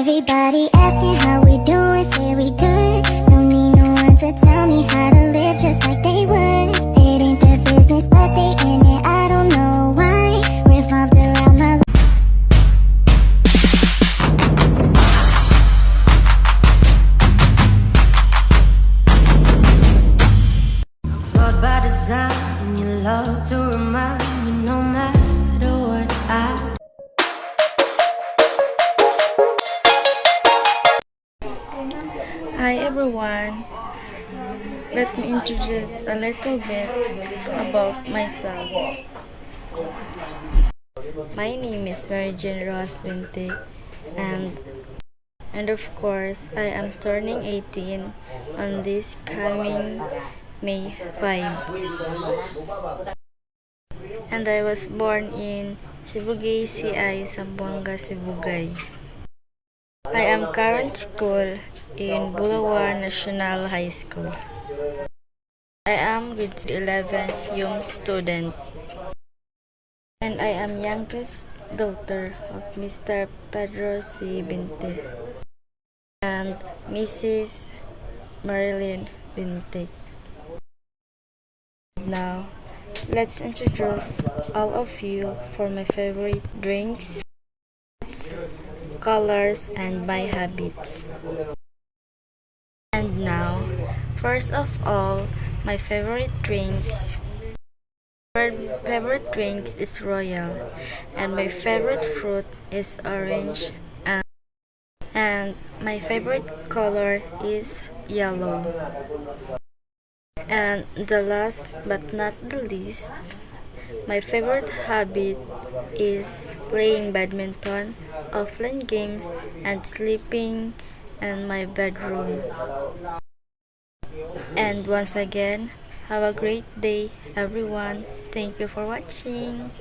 Everybody asking how we doing, say we good. Don't need no one to tell me how to live just like they would. It ain't their business, but they in it, I don't know why. Revolved around my flawed by design, and you love to remind me no matter what I do. Hi everyone, let me introduce a little bit about myself. My name is Mary Jane Ross Binti, and of course I am turning 18 on this coming May 5. And I was born in Sibugay, CI, Zamboanga, Sibugay. I am current school in Bulawan National High School. I am grade 11 YUM student. And I am youngest daughter of Mr. Pedro C. Binti and Mrs. Marilyn Binti. Now, let's introduce all of you for my favorite drinks, colors, and my habits. And now, first of all, my favorite drinks. My favorite drinks is Royal, and my favorite fruit is orange, and my favorite color is yellow. And the last but not the least, my favorite habit is playing badminton, offline games, and sleeping in my bedroom. And once again, have a great day, everyone. Thank you for watching.